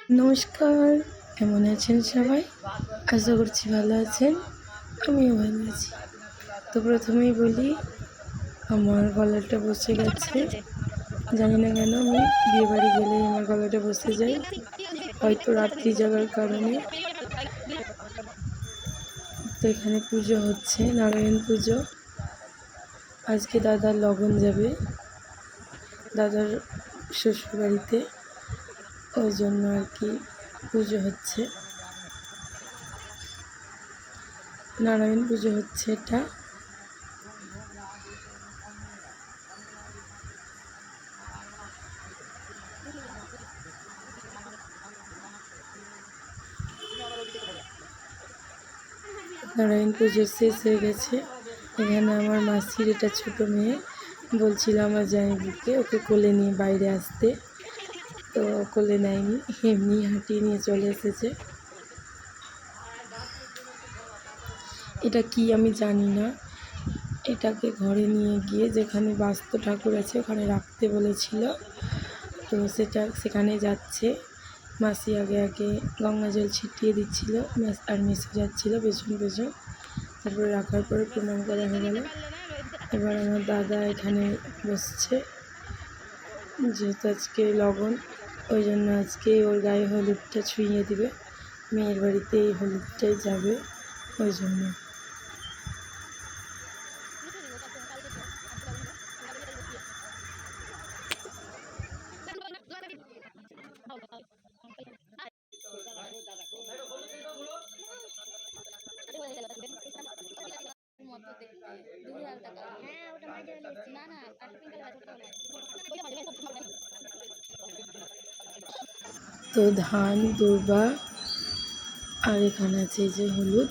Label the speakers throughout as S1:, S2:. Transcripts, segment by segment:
S1: নমস্কার, কেমন আছেন সবাই? আশা করছি ভালো আছেন। আমিও ভালো আছি। তো প্রথমেই বলি, আমার গলাটা বসে গেছে। জানি না কেন আমি বিয়েবাড়ি গেলেই আমার গলাটা বসে যায়, হয়তো রাত্রি জাগার কারণে। তো এখানে পুজো হচ্ছে, নারায়ণ পুজো। আজকে দাদার লগন যাবে, দাদার শ্বশুরবাড়িতে, ওই জন্য আর কি পুজো হচ্ছে, নারায়ণ পুজো হচ্ছে এটা। নারায়ণ পুজো শেষ হয়ে গেছে। এখানে আমার মাসির এটা ছোটো মেয়ে বলছিল আমার জামাইবাবুকে ওকে কোলে নিয়ে বাইরে আসতে, তো কোলে নেয়নি, এমনি হাঁটিয়ে নিয়ে চলে এসেছে। এটা কি আমি জানি না, এটাকে ঘরে নিয়ে গিয়ে যেখানে বাস্ত ঠাকুর আছে ওখানে রাখতে বলেছিল, তো সেখানে যাচ্ছে। মাসি আগে আগে গঙ্গা জল ছিটিয়ে দিচ্ছিল আর মেসে যাচ্ছিল পেছন পেছন। তারপরে রাখার পরে প্রণাম করা হয়ে গেল। এবার আমার দাদা এখানে বসছে, যেহেতু আজকে লগন, ওই জন্য আজকে ওর গায়ে হলুদটা ছুঁয়ে দিবে, মেয়ের বাড়িতে এই হলুদটাই যাবে, ওই জন্য। তো ধান দুর্বা আর এখানে আছে এই যে হলুদ,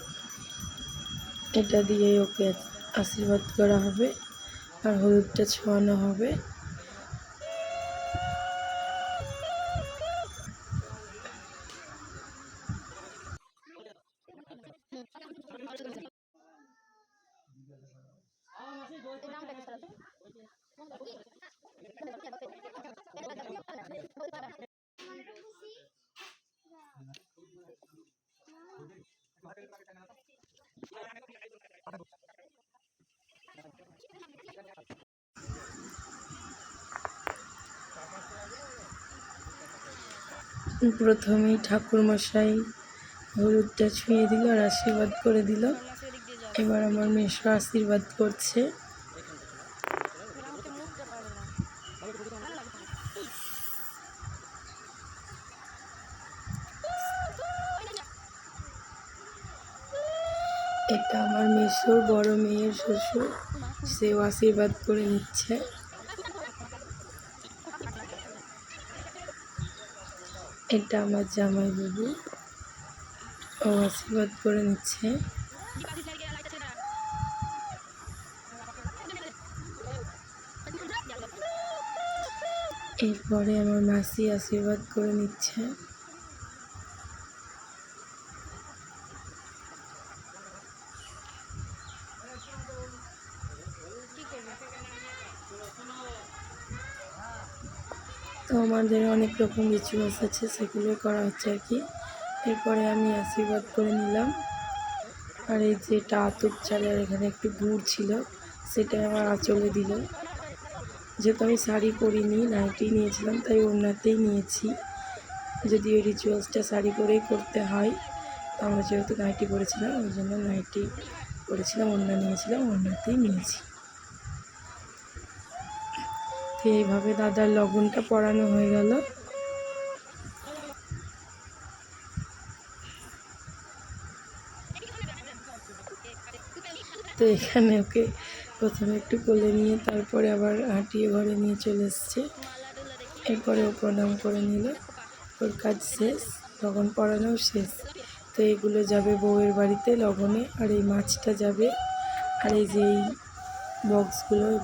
S1: এটা দিয়ে ওকে আশীর্বাদ করা হবে আর হলুদটা ছোঁয়ানো হবে। প্রথমেই ঠাকুরমশাই হলুদটা ছুঁয়ে দিল আর আশীর্বাদ করে দিল। এবার আমার মেশো আশীর্বাদ করছে। এটা আমার মেশোর বড় মেয়ের শ্বশুর, সেও আশীর্বাদ করে নিচ্ছে। এটা আমার জামাইবাবু, ও আশীর্বাদ করে নিচ্ছে। এরপরে আমার মাসি আশীর্বাদ করে নিচ্ছে। তো আমাদের অনেক রকম রিচুয়ালস আছে, সেগুলো করা হচ্ছে আর কি। এরপরে আমি আশীর্বাদ করে নিলাম। আর এই যেটা আতপ চালের এখানে একটু গুড় ছিল, সেটা আমার আঁচলে দিল। যেহেতু আমি শাড়ি পরিনি, নাইটি নিয়েছিলাম, তাই ওড়নাতেই নিয়েছি। যদি ওই রিচুয়ালসটা শাড়ি পরেই করতে হয়, তো আমরা যেহেতু নাইটি পরেছিলাম ওই জন্য নাইটি পরেছিলাম, ওড়না নিয়েছিলাম, ওড়নাতেই নিয়েছি। তো এইভাবে দাদার লগনটা পরানো হয়ে গেল। তো এখানে ওকে প্রথমে একটু কোলে নিয়ে তারপরে আবার হাঁটিয়ে ঘরে নিয়ে চলে এসছে। এরপরে ও প্রণাম করে নিল, ওর কাজ শেষ, লগন পরানোও শেষ। তো এগুলো যাবে বউয়ের বাড়িতে লগনে, আর এই মাছটা যাবে, আর এই যে এই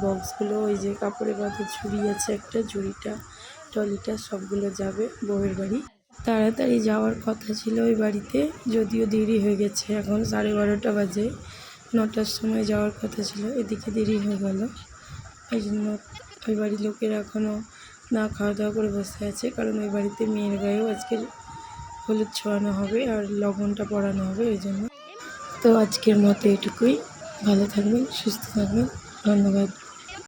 S1: বক্সগুলো ওই যে কাপড়ে বাঁধা ঝুড়ি আছে একটা, ঝুড়িটা টলিটা সবগুলো যাবে বউয়ের বাড়ি। তাড়াতাড়ি যাওয়ার কথা ছিল ওই বাড়িতে, যদিও দেরি হয়ে গেছে, এখন 12:30 বাজে, 9টার সময় যাওয়ার কথা ছিল, এদিকে দেরি হয়ে গেল। এই জন্য ওই বাড়ির লোকেরা এখনও না খাওয়া দাওয়া করে বসে আছে, কারণ ওই বাড়িতে মেয়ের গায়েও আজকে হলুদ ছোঁয়ানো হবে আর লবণটা পরানো হবে এই জন্য। তো আজকের মতো এটুকুই। ভালো থাকবেন, সুস্থ থাকবেন, ধন্যবাদ।